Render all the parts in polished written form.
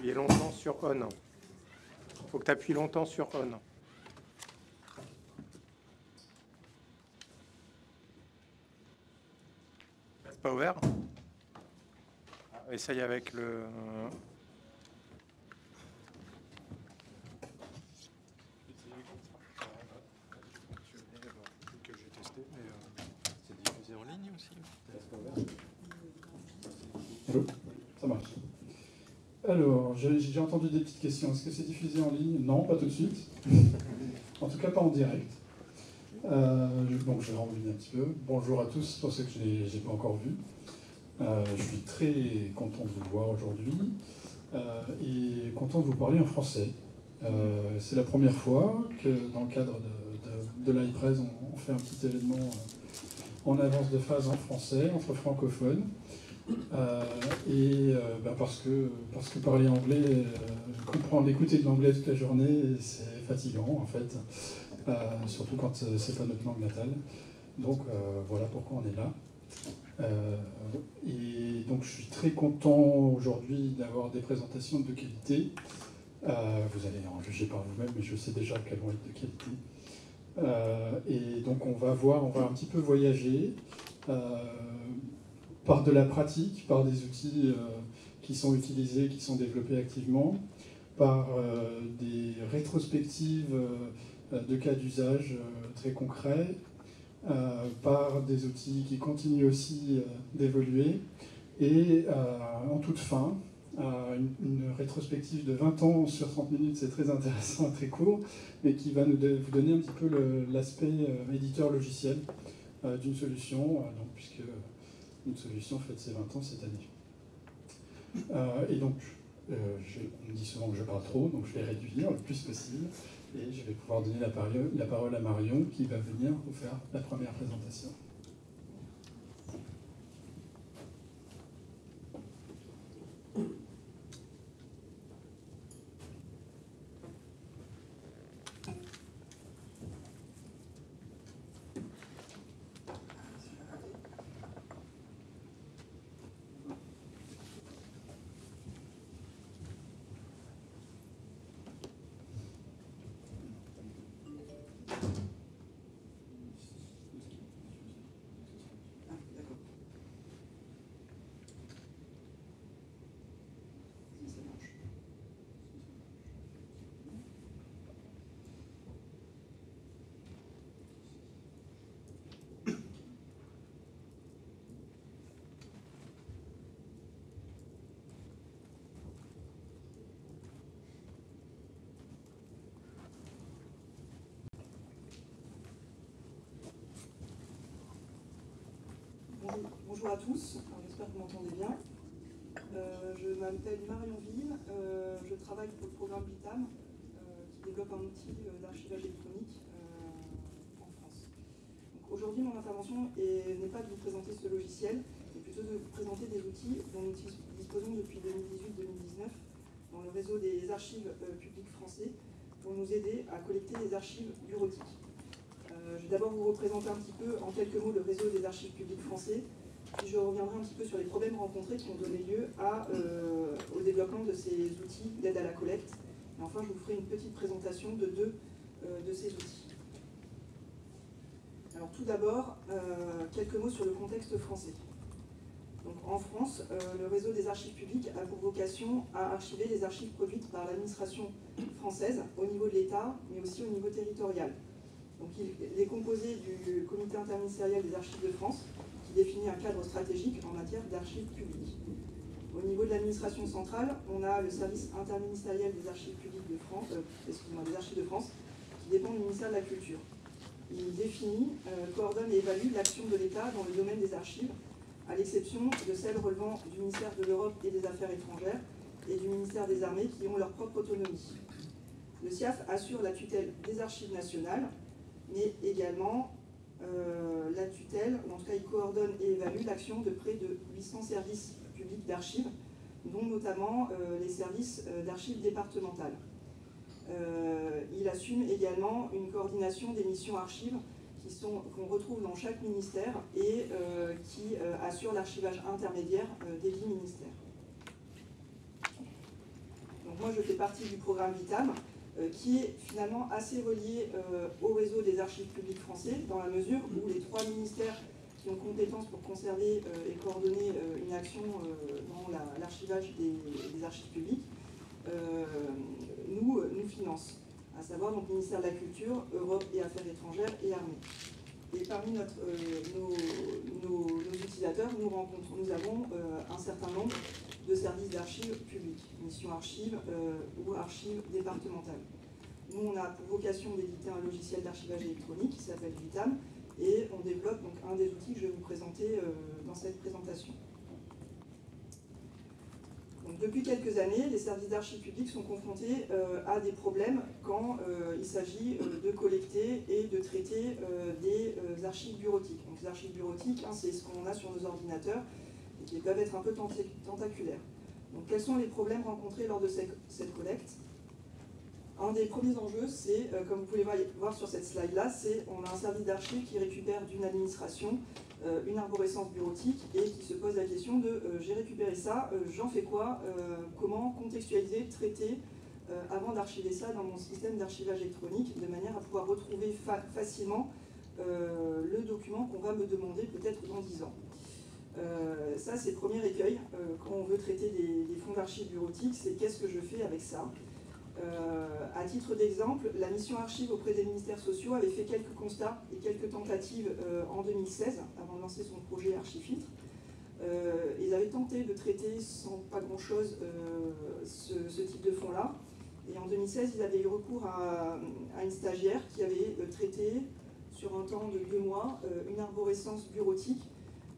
appuyer longtemps sur On. Il faut que tu appuies longtemps sur On. Pas ouvert. Essaye avec le... C'est diffusé en ligne aussi. Allô ? Ça marche. Alors, j'ai entendu des petites questions. Est-ce que c'est diffusé en ligne ? Non, pas tout de suite. En tout cas, pas en direct. Donc, je vais renvoyer un petit peu. Bonjour à tous, pour ceux que je n'ai pas encore vus. Je suis très content de vous voir aujourd'hui et content de vous parler en français. C'est la première fois que, dans le cadre de l'iPresse, on fait un petit événement en avance de phase en français, entre francophones. Parce que parler anglais, comprendre, écouter de l'anglais toute la journée, c'est fatigant en fait, surtout quand c'est pas notre langue natale. Donc voilà pourquoi on est là. Et donc je suis très content aujourd'hui d'avoir des présentations de qualité. Vous allez en juger par vous-même, mais je sais déjà qu'elles vont être de qualité. Et donc on va un petit peu voyager par de la pratique, par des outils qui sont utilisés, qui sont développés activement, par des rétrospectives de cas d'usage très concrets, par des outils qui continuent aussi d'évoluer, et en toute fin, une rétrospective de 20 ans sur 30 minutes, c'est très intéressant, très court, mais qui va vous donner un petit peu l'aspect éditeur logiciel d'une solution, puisque une solution fête ses 20 ans cette année. Et donc, on me dit souvent que je parle trop, donc je vais réduire le plus possible, et je vais pouvoir donner la parole à Marion, qui va venir vous faire la première présentation. Bonjour à tous, j'espère que vous m'entendez bien. Je m'appelle Marion Ville, je travaille pour le programme BITAM, qui développe un outil d'archivage électronique en France. Aujourd'hui, mon intervention n'est pas de vous présenter ce logiciel, mais plutôt de vous présenter des outils dont nous disposons depuis 2018-2019 dans le réseau des archives publics français pour nous aider à collecter les archives bureautiques. Je vais d'abord vous représenter un petit peu en quelques mots le réseau des archives publiques français, puis je reviendrai un petit peu sur les problèmes rencontrés qui ont donné lieu au développement de ces outils d'aide à la collecte. Et enfin, je vous ferai une petite présentation de deux de ces outils. Alors tout d'abord, quelques mots sur le contexte français. Donc, en France, le réseau des archives publiques a pour vocation à archiver les archives produites par l'administration française au niveau de l'État, mais aussi au niveau territorial. Donc, il est composé du comité interministériel des archives de France, qui définit un cadre stratégique en matière d'archives publiques. Au niveau de l'administration centrale, on a le service interministériel des archives publiques de France, des archives de France, qui dépend du ministère de la Culture. Il définit, coordonne et évalue l'action de l'État dans le domaine des archives, à l'exception de celles relevant du ministère de l'Europe et des Affaires étrangères et du ministère des Armées, qui ont leur propre autonomie. Le SIAF assure la tutelle des archives nationales, mais également la tutelle, en tout cas il coordonne et évalue l'action de près de 800 services publics d'archives, dont notamment les services d'archives départementales. Il assume également une coordination des missions archives qu'on retrouve dans chaque ministère et qui assure l'archivage intermédiaire des 10 ministères. Donc moi je fais partie du programme VITAM, qui est finalement assez relié au réseau des archives publiques français, dans la mesure où les 3 ministères qui ont compétence pour conserver et coordonner une action dans l'archivage des archives publiques, nous financent, à savoir donc ministère de la Culture, Europe et Affaires étrangères et Armée. Et parmi nos utilisateurs, nous avons un certain nombre de services d'archives publiques, mission archives ou archives départementales. Nous, on a pour vocation d'éditer un logiciel d'archivage électronique qui s'appelle VITAM, et on développe donc un des outils que je vais vous présenter dans cette présentation. Donc, depuis quelques années, les services d'archives publiques sont confrontés à des problèmes quand il s'agit de collecter et de traiter des archives bureautiques. Donc, les archives bureautiques, c'est ce qu'on a sur nos ordinateurs et qui peuvent être un peu tentaculaires. Donc, quels sont les problèmes rencontrés lors de cette collecte? Un des premiers enjeux, c'est, comme vous pouvez voir sur cette slide-là, c'est on a un service d'archives qui récupère d'une administration une arborescence bureautique et qui se pose la question de j'ai récupéré ça, j'en fais quoi, comment contextualiser, traiter avant d'archiver ça dans mon système d'archivage électronique de manière à pouvoir retrouver facilement le document qu'on va me demander peut-être dans 10 ans. Ça, c'est le premier écueil quand on veut traiter des fonds d'archives bureautiques, c'est qu'est-ce que je fais avec ça. À titre d'exemple, la mission archives auprès des ministères sociaux avait fait quelques constats et quelques tentatives en 2016, avant de lancer son projet Archifiltre. Ils avaient tenté de traiter sans pas grand-chose ce type de fonds-là. Et en 2016, ils avaient eu recours à une stagiaire qui avait traité, sur un temps de 2 mois, une arborescence bureautique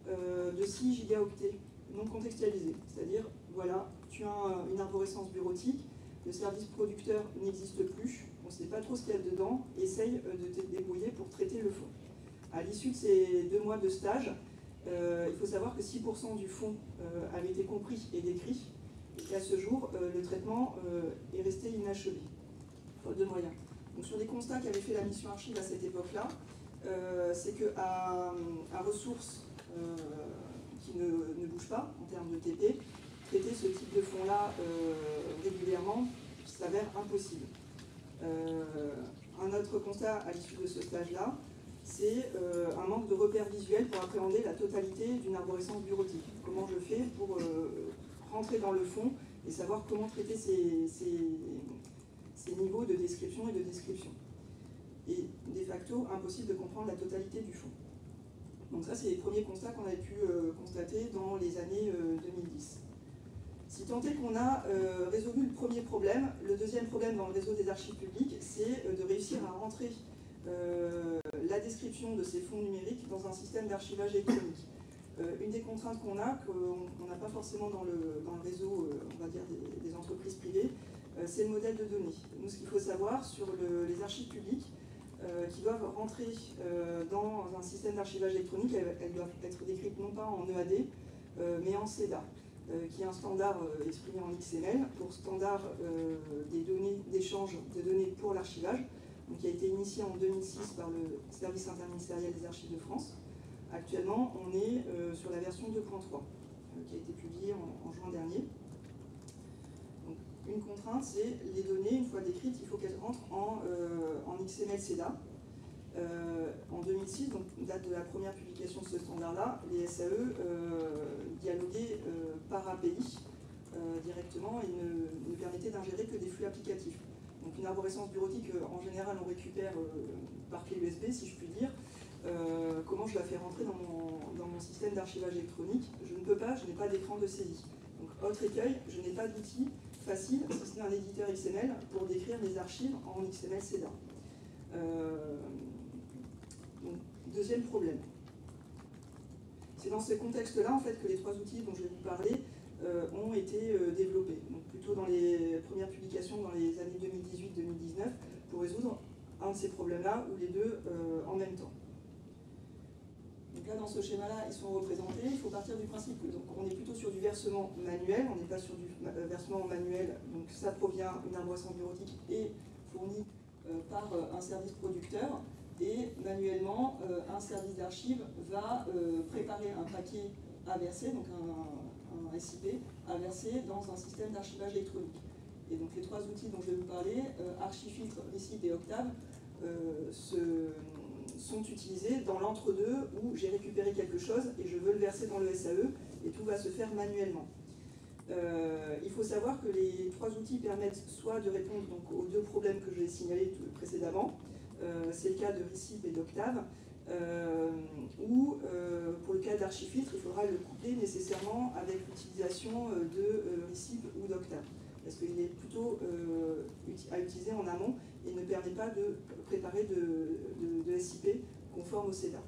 de 6 gigaoctets non contextualisés. C'est-à-dire, voilà, tu as une arborescence bureautique, le service producteur n'existe plus, on ne sait pas trop ce qu'il y a dedans, essaye de te débrouiller pour traiter le fond. À l'issue de ces 2 mois de stage, il faut savoir que 6% du fond avait été compris et décrit, et qu'à ce jour, le traitement est resté inachevé, faute de moyens. Donc sur les constats qu'avait fait la mission archive à cette époque-là, c'est qu'à ressources qui ne bougent pas en termes de TP, traiter ce type de fonds-là régulièrement s'avère impossible. Un autre constat à l'issue de ce stage-là, c'est un manque de repères visuels pour appréhender la totalité d'une arborescence bureautique. Comment je fais pour rentrer dans le fond et savoir comment traiter ces niveaux de description et de description. Et de facto, impossible de comprendre la totalité du fond. Donc ça, c'est les premiers constats qu'on avait pu constater dans les années 2010. Si tant est qu'on a résolu le premier problème, le deuxième problème dans le réseau des archives publiques, c'est de réussir à rentrer la description de ces fonds numériques dans un système d'archivage électronique. Une des contraintes qu'on a, qu'on n'a pas forcément dans le réseau, on va dire, des entreprises privées, c'est le modèle de données. Nous, ce qu'il faut savoir sur les archives publiques, qui doivent rentrer dans un système d'archivage électronique, elles doivent être décrites non pas en EAD, mais en CEDA, qui est un standard exprimé en XML pour standard des données d'échange de données pour l'archivage, qui a été initié en 2006 par le service interministériel des archives de France. Actuellement, on est sur la version 2.3, qui a été publiée en juin dernier. Donc, une contrainte, c'est les données, une fois décrites, il faut qu'elles rentrent en XML CEDA. En 2006, donc date de la première publication de ce standard-là, les SAE dialoguaient par API directement et ne permettaient d'ingérer que des flux applicatifs. Donc une arborescence bureautique, en général, on récupère par clé USB, si je puis dire. Comment je la fais rentrer dans mon système d'archivage électronique? Je ne peux pas, je n'ai pas d'écran de saisie. Donc autre écueil, je n'ai pas d'outil facile, si ce n'est un éditeur XML, pour décrire les archives en XML CEDA. Donc, deuxième problème. C'est dans ce contexte-là en fait, que les 3 outils dont je vais vous parler ont été développés. Donc, plutôt dans les premières publications dans les années 2018-2019 pour résoudre un de ces problèmes-là ou les deux en même temps. Donc là, dans ce schéma-là, ils sont représentés. Il faut partir du principe que donc, on est plutôt sur du versement manuel, on n'est pas sur du versement manuel. Donc ça provient, une arborescence bureautique est fournie par un service producteur. Et manuellement, un service d'archives va préparer un paquet à verser, donc un SIP, à verser dans un système d'archivage électronique. Et donc les trois outils dont je vais vous parler, Archifiltre, Recip et Octave, sont utilisés dans l'entre-deux où j'ai récupéré quelque chose et je veux le verser dans le SAE et tout va se faire manuellement. Il faut savoir que les trois outils permettent soit de répondre donc, aux deux problèmes que j'ai signalés précédemment, c'est le cas de Recip et d'Octave, ou pour le cas d'Archifiltre, il faudra le coupler nécessairement avec l'utilisation de Recip ou d'Octave, parce qu'il est plutôt à utiliser en amont et ne permet pas de préparer de SIP conforme au CEDA.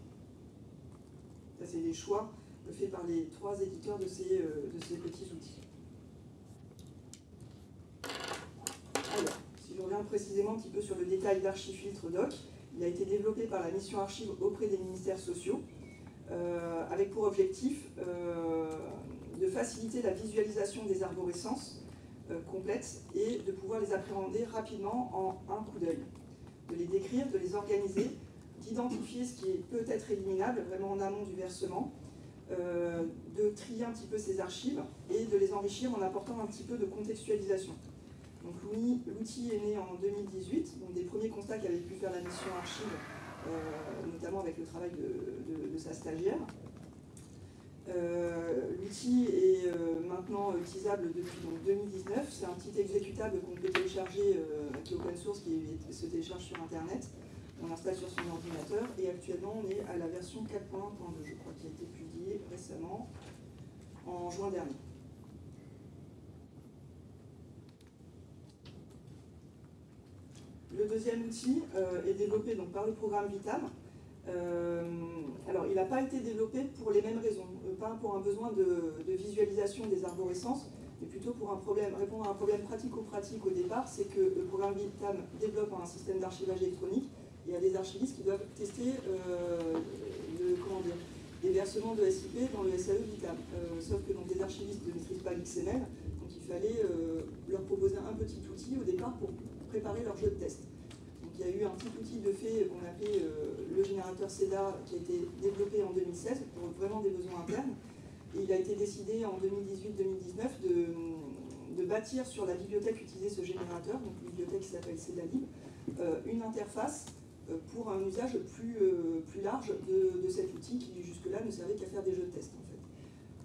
Ça, c'est les choix faits par les trois éditeurs de ces petits outils. Alors, si je reviens précisément un petit peu sur le détail d'Archifiltre Doc, il a été développé par la mission Archives auprès des ministères sociaux, avec pour objectif de faciliter la visualisation des arborescences complètes et de pouvoir les appréhender rapidement en un coup d'œil, de les décrire, de les organiser, d'identifier ce qui peut être éliminable vraiment en amont du versement, de trier un petit peu ces archives et de les enrichir en apportant un petit peu de contextualisation. Donc l'outil est né en 2018, donc des premiers constats qu'avait pu faire la mission Archives, notamment avec le travail de sa stagiaire. L'outil est maintenant utilisable depuis donc, 2019. C'est un petit exécutable qu'on peut télécharger, qui est open source, qui se télécharge sur Internet. On l'installe sur son ordinateur et actuellement on est à la version 4.1.2, je crois, qui a été publiée récemment en juin dernier. Le deuxième outil est développé donc, par le programme Vitam. Alors, il n'a pas été développé pour les mêmes raisons, pas pour un besoin de visualisation des arborescences, mais plutôt pour répondre à un problème pratico-pratique au départ, c'est que le programme Vitam développe un système d'archivage électronique et il y a des archivistes qui doivent tester les versements de SIP dans le SAE Vitam. Sauf que donc, les archivistes ne maîtrisent pas l'XML, donc il fallait leur proposer un petit outil au départ pour préparer leur jeu de test. Donc, il y a eu un petit outil de fait qu'on appelait le générateur CEDA qui a été développé en 2016 pour vraiment des besoins internes. Et il a été décidé en 2018-2019 de bâtir sur la bibliothèque utilisée ce générateur, donc une bibliothèque qui s'appelle CEDALib, une interface pour un usage plus large de cet outil qui jusque-là ne servait qu'à faire des jeux de test en fait.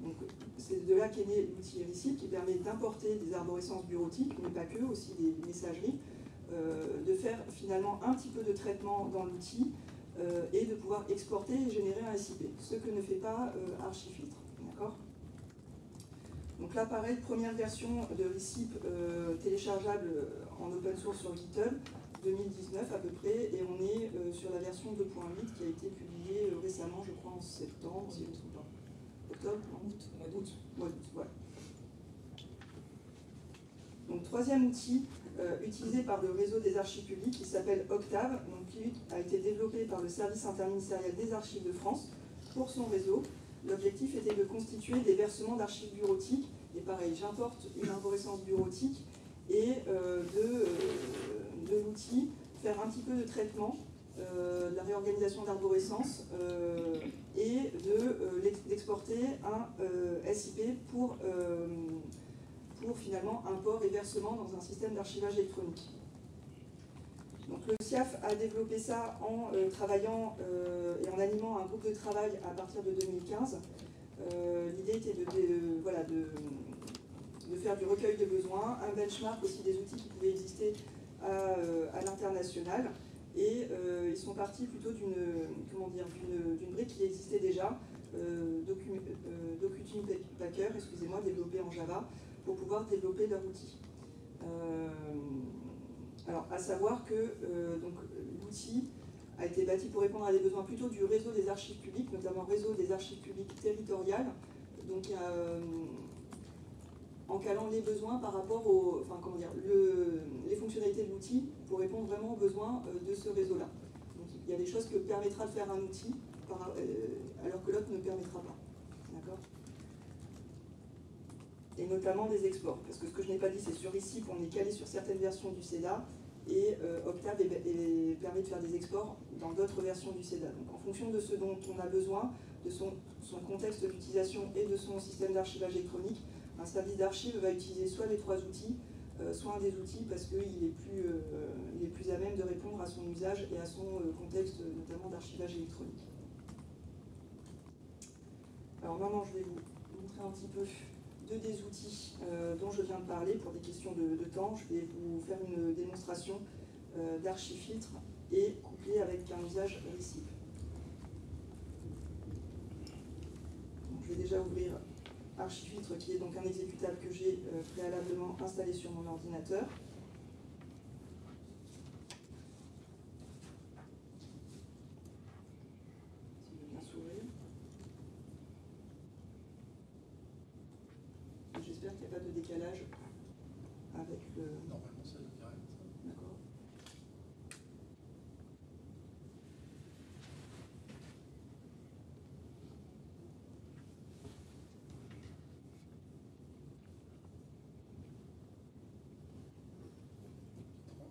Donc c'est de là qu'est né l'outil Recip qui permet d'importer des arborescences bureautiques, mais pas que, aussi des messageries, de faire finalement un petit peu de traitement dans l'outil et de pouvoir exporter et générer un SIP, ce que ne fait pas Archifiltre. D'accord ? Donc là, pareil, première version de Recip téléchargeable en open source sur GitHub, 2019 à peu près, et on est sur la version 2.8 qui a été publiée récemment, je crois en septembre, si je ne me trompe pas. Octobre, mois d'août, ouais. Donc troisième outil utilisé par le réseau des archives publiques qui s'appelle Octave, donc, qui a été développé par le service interministériel des archives de France pour son réseau. L'objectif était de constituer des versements d'archives bureautiques, et pareil, j'importe une arborescence bureautique et de l'outil, faire un petit peu de traitement, de la réorganisation d'arborescence et d'exporter un SIP pour finalement import et versement dans un système d'archivage électronique. Donc le SIAF a développé ça en travaillant et en animant un groupe de travail à partir de 2015. L'idée était de faire du recueil de besoins, un benchmark aussi des outils qui pouvaient exister à l'international. Et ils sont partis plutôt d'une brique qui existait déjà, Docuteam Packer, excusez-moi, développé en Java, pour pouvoir développer leur outil. Alors, à savoir que l'outil a été bâti pour répondre à des besoins plutôt du réseau des archives publiques, notamment réseau des archives publiques territoriales, donc en calant les besoins par rapport les fonctionnalités de l'outil pour répondre vraiment aux besoins de ce réseau-là. Donc il y a des choses que permettra de faire un outil, alors que l'autre ne permettra pas. D'accord ? Et notamment des exports. Parce que ce que je n'ai pas dit, c'est sur Recip, on est calé sur certaines versions du CEDA, et Octave permet de faire des exports dans d'autres versions du CEDA. Donc en fonction de ce dont on a besoin, de son contexte d'utilisation et de son système d'archivage électronique, un service d'archives va utiliser soit les trois outils, soit un des outils parce qu'il est plus à même de répondre à son usage et à son contexte, notamment d'archivage électronique. Alors maintenant, je vais vous montrer un petit peu deux des outils dont je viens de parler pour des questions de temps. Je vais vous faire une démonstration d'Archifiltre et couplé avec un usage RICIP. Donc, je vais déjà ouvrir Archifiltre, qui est donc un exécutable que j'ai préalablement installé sur mon ordinateur. Si je viens s'ouvrir. J'espère qu'il n'y a pas de décalage avec le... Normalement, c'est direct. D'accord.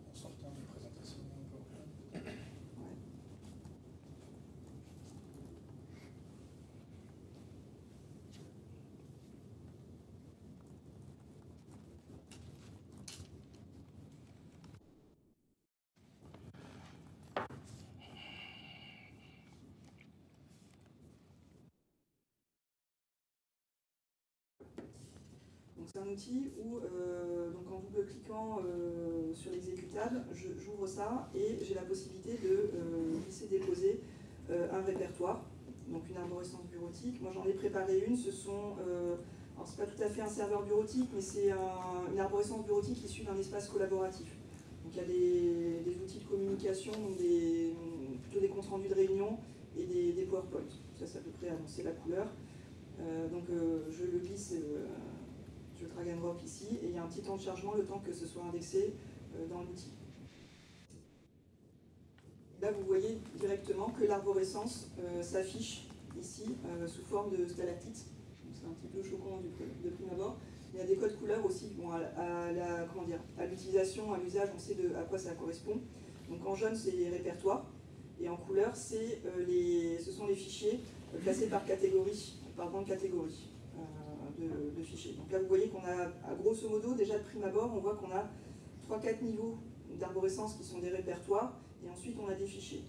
En sortant de présentation, Ouais. Donc c'est un outil où, donc en double-cliquant sur l'exécutable, j'ouvre ça et j'ai la possibilité de glisser-déposer un répertoire, donc une arborescence bureautique. Moi j'en ai préparé une, ce sont, alors c'est pas tout à fait un serveur bureautique, mais c'est une arborescence bureautique issue d'un espace collaboratif. Donc il y a des outils de communication, donc plutôt des comptes rendus de réunion et des PowerPoint. Ça c'est à peu près annoncer la couleur. Je le glisse, je drag and drop ici, et il y a un petit temps de chargement, le temps que ce soit indexé dans l'outil. Là, vous voyez directement que l'arborescence s'affiche ici sous forme de stalactite. C'est un petit peu choquant de prime abord. Il y a des codes couleurs aussi. Bon, à l'utilisation, à l'usage, on sait à quoi ça correspond. Donc en jaune, c'est les répertoires, et en couleur, ce sont les fichiers classés par catégorie, par grande catégorie de fichiers. Donc là, vous voyez qu'on a, à grosso modo, déjà de prime abord, on voit qu'on a 3-4 niveaux d'arborescence qui sont des répertoires, et ensuite on a des fichiers.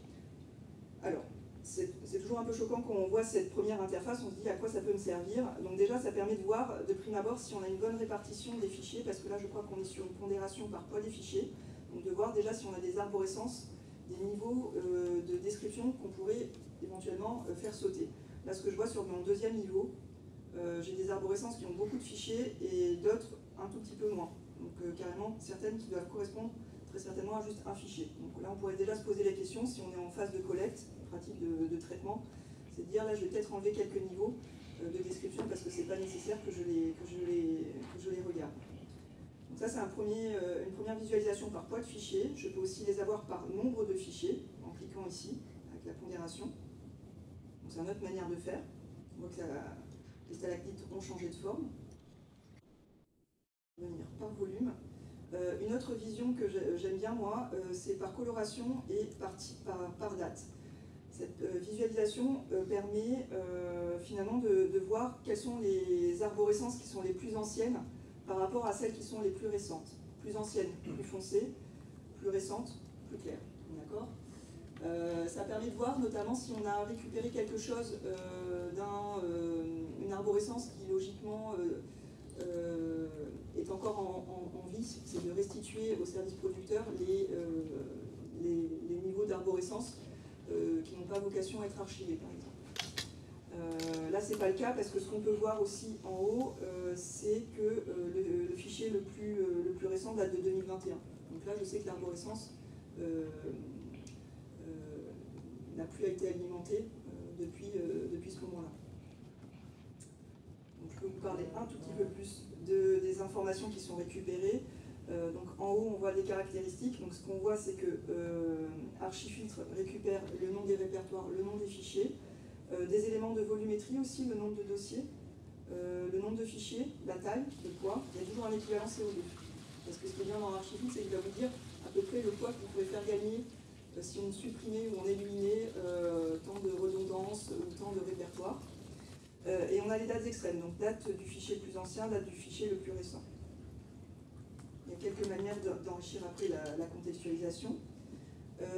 Alors, c'est toujours un peu choquant quand on voit cette première interface, on se dit à quoi ça peut me servir. Donc déjà, ça permet de voir de prime abord si on a une bonne répartition des fichiers, parce que là, je crois qu'on est sur une pondération par poids des fichiers. Donc de voir déjà si on a des arborescences, des niveaux de description qu'on pourrait éventuellement faire sauter. Là, ce que je vois sur mon deuxième niveau, j'ai des arborescences qui ont beaucoup de fichiers et d'autres un tout petit peu moins. Donc carrément, certaines qui doivent correspondre très certainement à juste un fichier. Donc là, on pourrait déjà se poser la question, si on est en phase de collecte, pratique de traitement, c'est de dire là, je vais peut-être enlever quelques niveaux de description parce que c'est pas nécessaire que je les regarde. Donc ça, c'est une première visualisation par poids de fichiers. Je peux aussi les avoir par nombre de fichiers, en cliquant ici, avec la pondération. Donc c'est une autre manière de faire. On voit que les stalactites ont changé de forme. On va venir par volume. Une autre vision que j'aime bien, moi, c'est par coloration et par date. Cette visualisation permet finalement de voir quelles sont les arborescences qui sont les plus anciennes par rapport à celles qui sont les plus récentes. Plus anciennes, plus foncées, plus récentes, plus claires. D'accord ? Ça permet de voir notamment si on a récupéré quelque chose d'une arborescence qui logiquement est encore en vie, c'est de restituer au service producteur les niveaux d'arborescence qui n'ont pas vocation à être archivés, par exemple. Là, c'est pas le cas parce que ce qu'on peut voir aussi en haut, c'est que le fichier le plus récent date de 2021. Donc là, je sais que l'arborescence n'a plus été alimentée depuis ce moment-là. Donc je peux vous parler un tout petit peu plus des informations qui sont récupérées. Donc en haut, on voit les caractéristiques. Donc ce qu'on voit, c'est que Archifiltre récupère le nom des répertoires, le nom des fichiers, des éléments de volumétrie aussi, le nombre de dossiers, le nombre de fichiers, la taille, le poids. Il y a toujours un équivalent CO2. Parce que ce qui est bien dans Archifiltre, c'est qu'il va vous dire à peu près le poids que vous pouvez faire gagner si on supprimait ou on éliminait tant de redondance ou tant de répertoire. Et on a les dates extrêmes, donc date du fichier le plus ancien, date du fichier le plus récent. Il y a quelques manières d'enrichir après la contextualisation.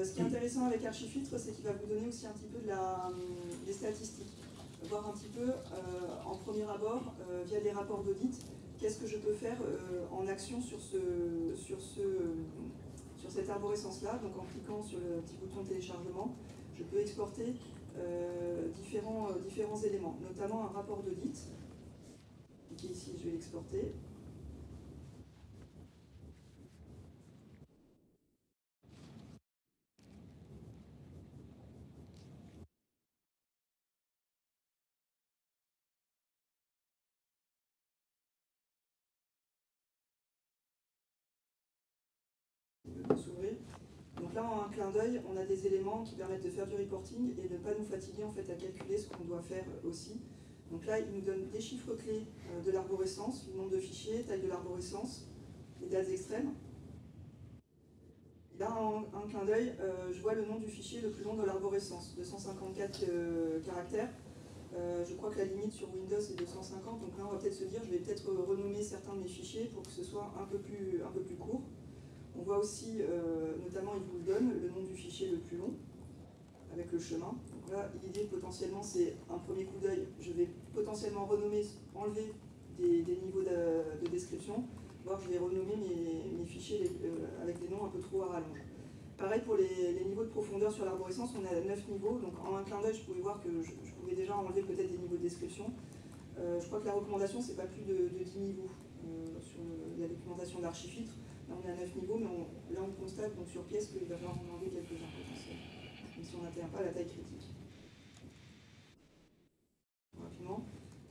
Ce qui est intéressant avec Archifiltre, c'est qu'il va vous donner aussi un petit peu des statistiques. Voir un petit peu, en premier abord, via des rapports d'audit, qu'est-ce que je peux faire en action sur cette arborescence-là. Donc en cliquant sur le petit bouton téléchargement, je peux exporter différents éléments, notamment un rapport d'audit, qui ici je vais l'exporter. S'ouvrir. Donc là, en un clin d'œil, on a des éléments qui permettent de faire du reporting et de ne pas nous fatiguer en fait à calculer ce qu'on doit faire aussi. Donc là, il nous donne des chiffres clés de l'arborescence, le nombre de fichiers, taille de l'arborescence, les dates extrêmes. Et là, en un clin d'œil, je vois le nom du fichier le plus long de l'arborescence, 254 caractères. Je crois que la limite sur Windows est 250, donc là on va peut-être se dire, je vais peut-être renommer certains de mes fichiers pour que ce soit un peu plus court. On voit aussi, notamment il vous donne le nom du fichier le plus long, avec le chemin. Donc là, l'idée potentiellement, c'est un premier coup d'œil. Je vais potentiellement renommer, enlever des niveaux de description, voire je vais renommer mes fichiers avec des noms un peu trop à rallonge. Pareil pour les niveaux de profondeur sur l'arborescence, on a 9 niveaux, donc en un clin d'œil, je pouvais voir que je pouvais déjà enlever peut-être des niveaux de description. Je crois que la recommandation, c'est pas plus de 10 niveaux sur la documentation d'Archifiltre. Là, on est à 9 niveaux, mais là, on constate donc, sur pièce qu'il va falloir en enlever quelques-uns potentiels, même si on n'atteint pas la taille critique. Rapidement.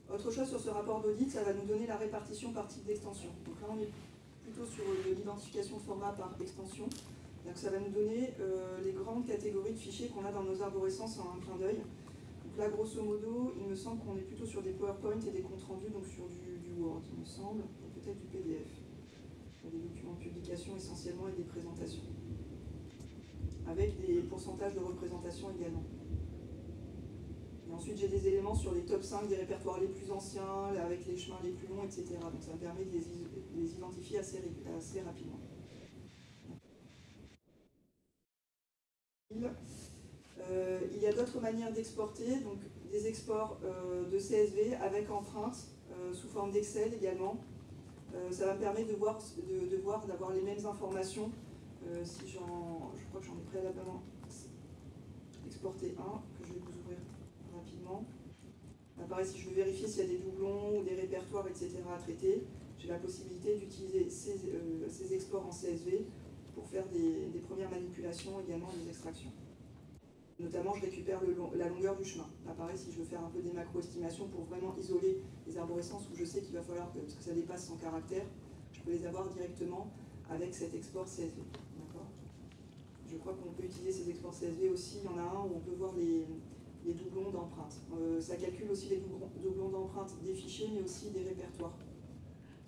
Autre chose sur ce rapport d'audit, ça va nous donner la répartition par type d'extension. Donc là, on est plutôt sur l'identification de format par extension. Donc ça va nous donner les grandes catégories de fichiers qu'on a dans nos arborescences en un clin d'œil. Donc là, grosso modo, il me semble qu'on est plutôt sur des PowerPoint et des comptes rendus, donc sur du Word, il me semble, et peut-être du PDF. Des documents de publication essentiellement et des présentations. Avec des pourcentages de représentation également. Et ensuite, j'ai des éléments sur les top 5 des répertoires les plus anciens, avec les chemins les plus longs, etc. Donc ça me permet de les identifier assez rapidement. Il y a d'autres manières d'exporter, donc des exports de CSV avec empreintes, sous forme d'Excel également. Ça va me permettre d'avoir les mêmes informations. Si je crois que j'en ai préalablement exporté un, que je vais vous ouvrir rapidement. Pareil, si je veux vérifier s'il y a des doublons ou des répertoires, etc. à traiter, j'ai la possibilité d'utiliser ces exports en CSV pour faire des premières manipulations, également des extractions. Notamment, je récupère la longueur du chemin. Là, pareil, si je veux faire un peu des macro-estimations pour vraiment isoler les arborescences où je sais qu'il va falloir, parce que ça dépasse 100 caractères, je peux les avoir directement avec cet export CSV. Je crois qu'on peut utiliser ces exports CSV aussi. Il y en a un où on peut voir les doublons d'empreintes. Ça calcule aussi les doublons d'empreintes des fichiers, mais aussi des répertoires.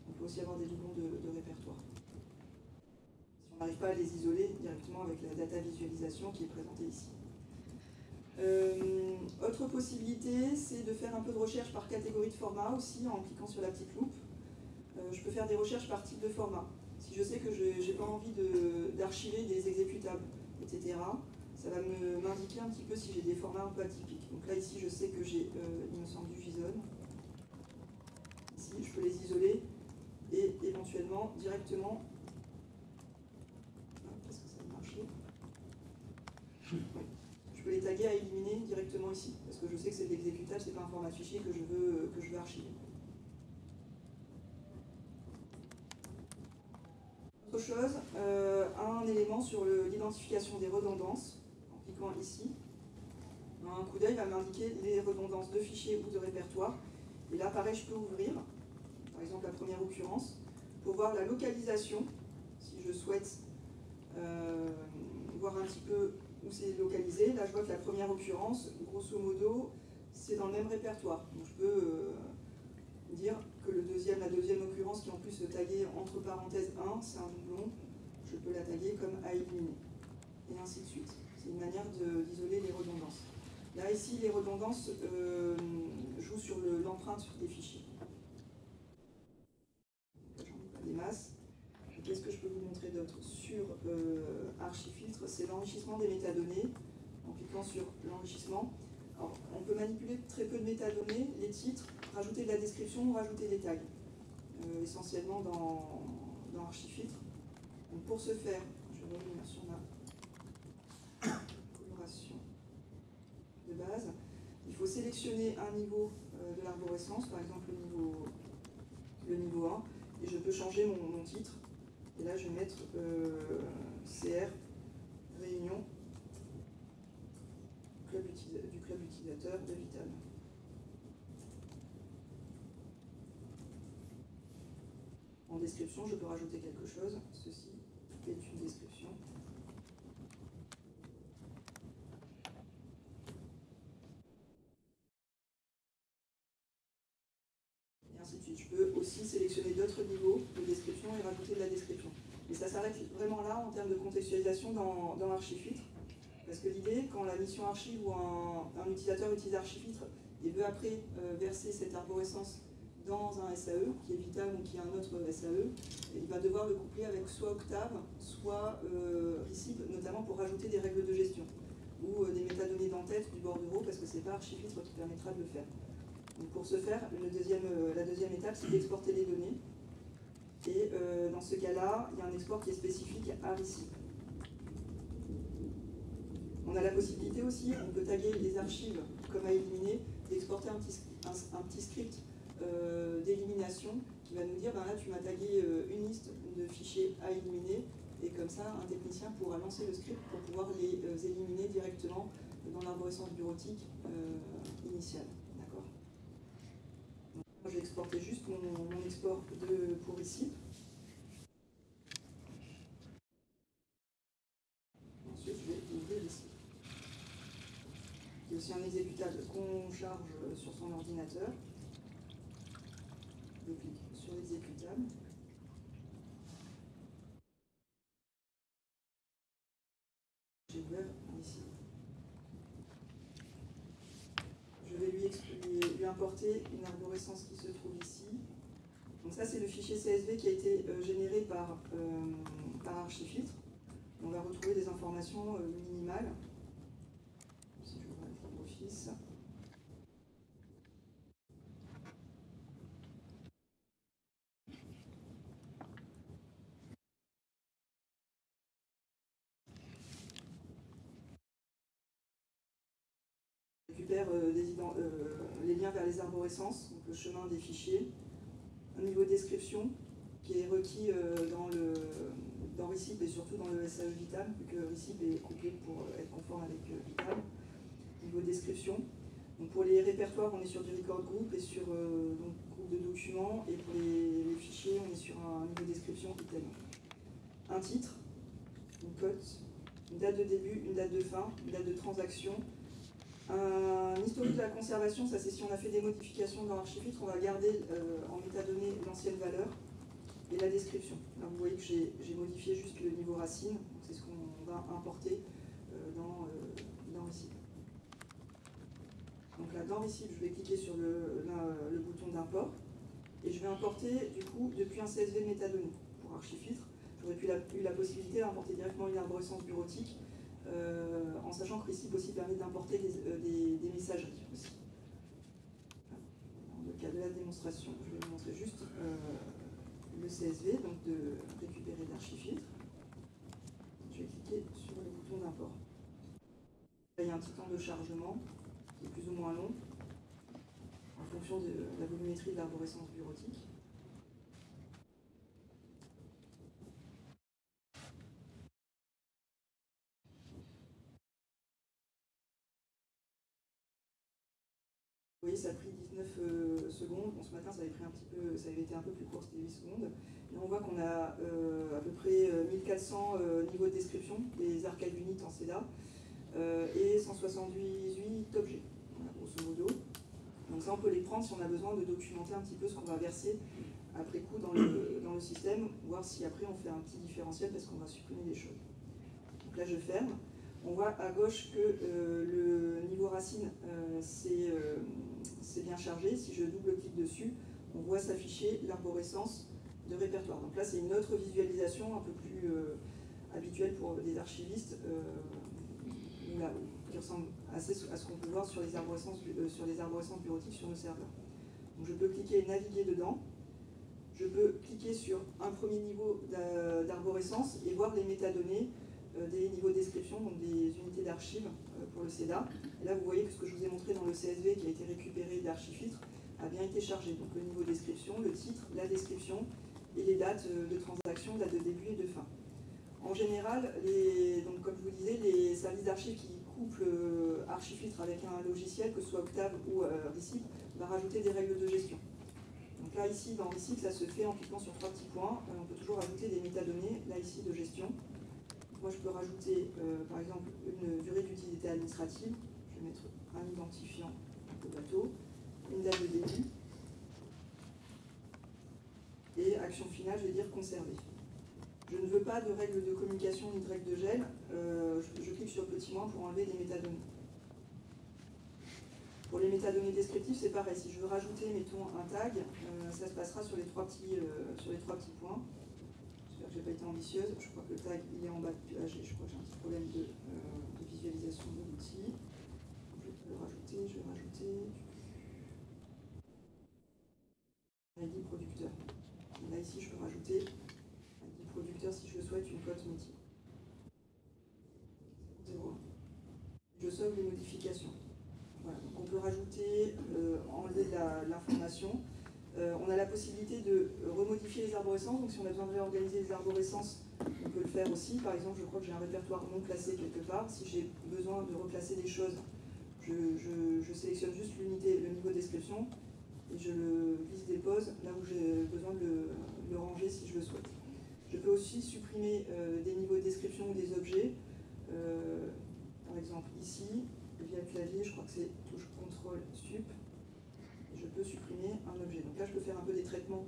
On peut aussi avoir des doublons de répertoires. Si on n'arrive pas à les isoler directement avec la data visualisation qui est présentée ici. Autre possibilité, c'est de faire un peu de recherche par catégorie de format aussi, en cliquant sur la petite loupe. Je peux faire des recherches par type de format. Si je sais que je n'ai pas envie d'archiver des exécutables, etc., ça va m'indiquer un petit peu si j'ai des formats un peu atypiques. Donc là, ici, je sais que j'ai, il me semble, du JSON. Ici, je peux les isoler et éventuellement, directement... Est-ce que ça va marcher? Oui. Je peux les taguer à éliminer directement ici, parce que je sais que c'est de l'exécutable, c'est pas un format de fichier que je veux archiver. Autre chose, un élément sur l'identification des redondances, en cliquant ici. Un coup d'œil va m'indiquer les redondances de fichiers ou de répertoires. Et là, pareil, je peux ouvrir, par exemple la première occurrence, pour voir la localisation, si je souhaite voir un petit peu où c'est localisé. Là, je vois que la première occurrence, grosso modo, c'est dans le même répertoire. Donc, je peux dire que la deuxième occurrence, qui est en plus taguée entre parenthèses 1, c'est un doublon, je peux la taguer comme à éliminer. Et ainsi de suite. C'est une manière d'isoler les redondances. Là, ici, les redondances jouent sur l'empreinte des fichiers. J'en ai pas des masses. Qu'est-ce que je peux vous montrer d'autre sur Archifiltre? C'est l'enrichissement des métadonnées, en cliquant sur l'enrichissement. Alors, on peut manipuler très peu de métadonnées, les titres, rajouter de la description ou rajouter des tags, essentiellement dans Archifiltre. Donc pour ce faire, je vais revenir sur ma coloration de base. Il faut sélectionner un niveau de l'arborescence, par exemple le niveau 1, et je peux changer mon titre. Et là, je vais mettre CR, réunion, du club utilisateur de Vital. En description, je peux rajouter quelque chose. Ceci est une description. Et ainsi de suite. Je peux aussi sélectionner d'autres niveaux de description et rajouter de la description. Mais ça s'arrête vraiment là en termes de contextualisation dans Archifiltre. Parce que l'idée, quand la mission archive ou un utilisateur utilise Archifiltre et veut après verser cette arborescence dans un SAE, qui est Vital ou qui est un autre SAE, il va devoir le coupler avec soit Octave, soit Recipe, notamment pour rajouter des règles de gestion, ou des métadonnées d'entête du bordereau, parce que ce n'est pas Archifiltre qui permettra de le faire. Donc pour ce faire, la deuxième étape, c'est d'exporter les données. Et dans ce cas-là, il y a un export qui est spécifique à Recipe. On a la possibilité aussi, on peut taguer les archives comme à éliminer, d'exporter un petit script d'élimination qui va nous dire, ben là tu m'as tagué une liste de fichiers à éliminer, et comme ça un technicien pourra lancer le script pour pouvoir les éliminer directement dans l'arborescence bureautique initiale. D'accord. Je vais exporter juste mon export pour Recipe. Ensuite je vais ouvrir Recipe. Il y a aussi un exécutable qu'on charge sur son ordinateur. Je clique sur l'exécutable. J'ai ouvert ici. Je vais lui importer une arborescence qui se trouve ici. Donc ça, c'est le fichier CSV qui a été généré par Archifiltre. On va retrouver des informations minimales. Si je ouvre LibreOffice. Récupère les liens vers les arborescences, donc le chemin des fichiers, un niveau de description qui est requis dans Recipe et surtout dans le SAE Vital, vu que Recipe est couplé pour être conforme avec Vital. Niveau de description. Donc pour les répertoires, on est sur du record group et sur donc, groupe de documents, et pour les fichiers, on est sur un niveau de description item. Un titre, une cote, une date de début, une date de fin, une date de transaction. Un historique de la conservation, ça c'est si on a fait des modifications dans Archifiltre, on va garder en métadonnées l'ancienne valeur et la description. Là vous voyez que j'ai modifié juste le niveau racine, c'est ce qu'on va importer dans Recipe. Donc là dans Recipe, je vais cliquer sur le bouton d'import et je vais importer du coup depuis un CSV de métadonnées. Pour Archifiltre, j'aurais eu la possibilité d'importer directement une arborescence bureautique, en sachant que Recipe aussi permet d'importer des messageries aussi. Dans le cas de la démonstration, je vais vous montrer juste le CSV, donc de récupérer d'Archifiltre. Je vais cliquer sur le bouton d'import. Là, il y a un petit temps de chargement qui est plus ou moins long, en fonction de la volumétrie de l'arborescence bureautique. Vous voyez, ça a pris 19 secondes. Bon, ce matin, ça avait pris ça avait été un peu plus court, c'était 8 secondes. Et on voit qu'on a à peu près 1400 niveaux de description des archive units en CEDA et 178 objets, voilà, grosso modo. Donc ça, on peut les prendre si on a besoin de documenter un petit peu ce qu'on va verser après coup dans le système, voir si après on fait un petit différentiel parce qu'on va supprimer des choses. Donc là, je ferme. On voit à gauche que le niveau racine c'est bien chargé. Si je double-clique dessus, on voit s'afficher l'arborescence de répertoire. Donc là, c'est une autre visualisation un peu plus habituelle pour des archivistes, qui ressemble assez à ce qu'on peut voir sur les arborescences bureautiques sur nos serveurs. Donc je peux cliquer et naviguer dedans. Je peux cliquer sur un premier niveau d'arborescence et voir les métadonnées des niveaux de description, donc des unités d'archives pour le CEDA. Et là, vous voyez que ce que je vous ai montré dans le CSV qui a été récupéré d'Archifiltre a bien été chargé. Donc le niveau de description, le titre, la description et les dates de transaction, date de début et de fin. En général, donc comme je vous disais, les services d'archives qui couplent Archifiltre avec un logiciel, que ce soit Octave ou Recipe, va rajouter des règles de gestion. Donc là, ici, dans Recipe, ça se fait en cliquant sur 3 petits points. On peut toujours ajouter des métadonnées, là, ici, de gestion. Moi, je peux rajouter, par exemple, une durée d'utilité administrative. Je vais mettre un identifiant de bateau, une date de début. Et action finale, je vais dire conserver. Je ne veux pas de règles de communication ni de règles de gel. Je clique sur le petit moins pour enlever les métadonnées. Pour les métadonnées descriptives, c'est pareil. Si je veux rajouter, mettons, un tag, ça se passera sur les trois petits points. J'espère que je n'ai pas été ambitieuse. Je crois que le tag, il est en bas de page et je crois que j'ai un petit problème de visualisation de l'outil. Je vais le rajouter, je vais rajouter ID producteur. Là, ici, je peux rajouter ID producteur si je le souhaite, une cote métier. 0. Je sauve les modifications. Voilà, donc on peut rajouter, enlever de l'information. On a la possibilité de remodifier les arborescences, donc si on a besoin de réorganiser les arborescences, on peut le faire aussi. Par exemple, je crois que j'ai un répertoire non classé quelque part. Si j'ai besoin de reclasser des choses, je sélectionne juste l'unité, le niveau de description, et je le glisse-dépose là où j'ai besoin de le ranger si je le souhaite. Je peux aussi supprimer des niveaux de description ou des objets. Par exemple, ici, via le clavier, je crois que c'est touche CTRL SUP, et je peux supprimer un objet. Donc là, je peux faire un peu des traitements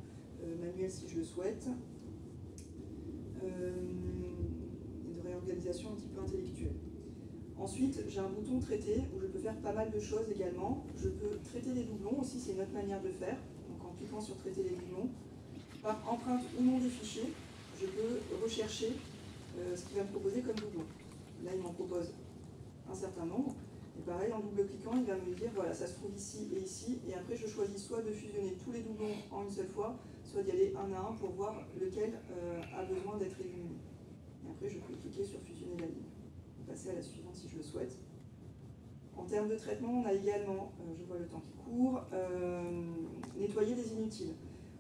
manuels si je le souhaite, et de réorganisation un petit peu intellectuelle. Ensuite, j'ai un bouton traiter où je peux faire pas mal de choses également. Je peux traiter des doublons aussi, c'est une autre manière de faire. Donc en cliquant sur traiter les doublons, par empreinte ou nom des fichiers, je peux rechercher ce qu'il va me proposer comme doublon. Là, il m'en propose un certain nombre. Et pareil, en double-cliquant, il va me dire, voilà, ça se trouve ici et ici. Et après, je choisis soit de fusionner tous les doublons en une seule fois, soit d'y aller un à un pour voir lequel a besoin d'être éliminé. Et après, je peux cliquer sur fusionner la ligne. Et passer à la suivante si je le souhaite. En termes de traitement, on a également, je vois le temps qui court, nettoyer les inutiles.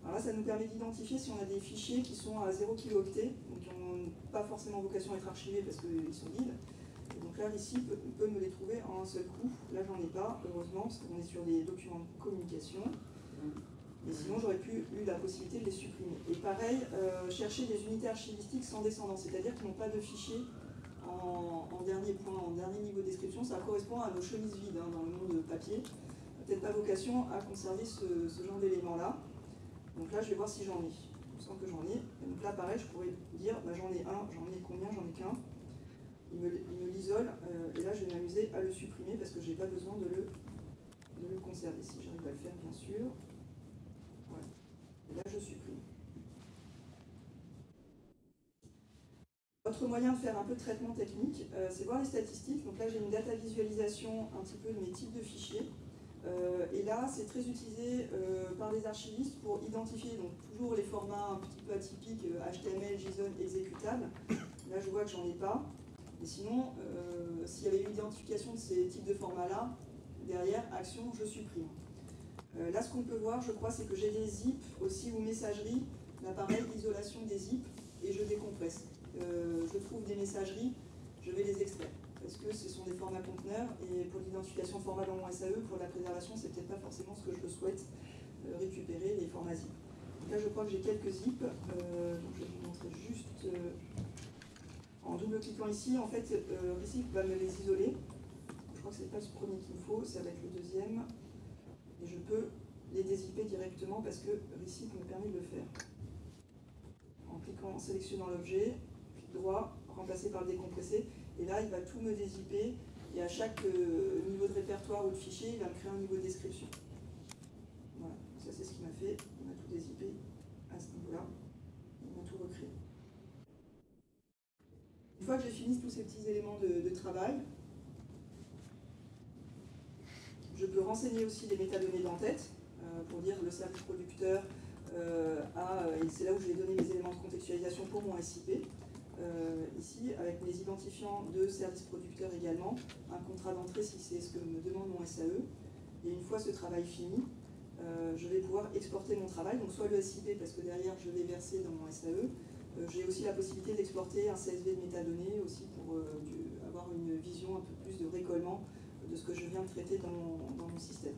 Alors là, ça nous permet d'identifier si on a des fichiers qui sont à 0 kilooctets, donc qui n'ont pas forcément vocation à être archivés parce qu'ils sont vides. Donc là, ici, il peut me les trouver en un seul coup. Là, j'en ai pas, heureusement, parce qu'on est sur des documents de communication. Et sinon, j'aurais eu la possibilité de les supprimer. Et pareil, chercher des unités archivistiques sans descendance, c'est-à-dire qui n'ont pas de fichier en dernier point, en dernier niveau de description. Ça correspond à nos chemises vides dans le monde papier. Peut-être pas vocation à conserver ce genre d'éléments-là. Donc là, je vais voir si j'en ai. Je sens que j'en ai. Et donc là, pareil, je pourrais dire, bah, j'en ai un, j'en ai combien, j'en ai qu'un. Il me l'isole, et là je vais m'amuser à le supprimer parce que je n'ai pas besoin de le conserver. Si j'arrive à le faire, bien sûr. Voilà. Et là je supprime. Autre moyen de faire un peu de traitement technique, c'est voir les statistiques. Donc là j'ai une data visualisation un petit peu de mes types de fichiers. Et là c'est très utilisé par les archivistes pour identifier donc, toujours les formats un petit peu atypiques, HTML, JSON, exécutables. Là je vois que j'en ai pas. Et sinon, s'il y avait une identification de ces types de formats-là, derrière, action, je supprime. Là, ce qu'on peut voir, je crois, c'est que j'ai des zips aussi ou messageries, l'appareil isolation des zips, et je décompresse. Je trouve des messageries, je vais les extraire, parce que ce sont des formats conteneurs, et pour l'identification de format dans mon SAE, pour la préservation, c'est peut-être pas forcément ce que je souhaite, récupérer les formats zip. Donc là, je crois que j'ai quelques zips, donc je vais vous montrer juste... En double-cliquant ici, en fait, Recipe va me les isoler. Je crois que ce n'est pas le premier qu'il me faut, ça va être le deuxième. Et je peux les dézipper directement parce que Recipe me permet de le faire. En cliquant, en sélectionnant l'objet, clic droit, remplacé par le décompressé. Et là, il va tout me dézipper. Et à chaque niveau de répertoire ou de fichier, il va me créer un niveau de description. Voilà, ça c'est ce qu'il m'a fait. Il m'a tout dézippé à ce niveau-là. fois que j'ai fini tous ces petits éléments de travail, je peux renseigner aussi les métadonnées d'en-tête pour dire le service producteur et c'est là où je vais donner mes éléments de contextualisation pour mon SIP. Ici, avec mes identifiants de service producteur également, un contrat d'entrée si c'est ce que me demande mon SAE. Et une fois ce travail fini, je vais pouvoir exporter mon travail, donc soit le SIP parce que derrière je vais verser dans mon SAE. J'ai aussi la possibilité d'exporter un CSV de métadonnées aussi pour avoir une vision un peu plus de récollement de ce que je viens de traiter dans mon système.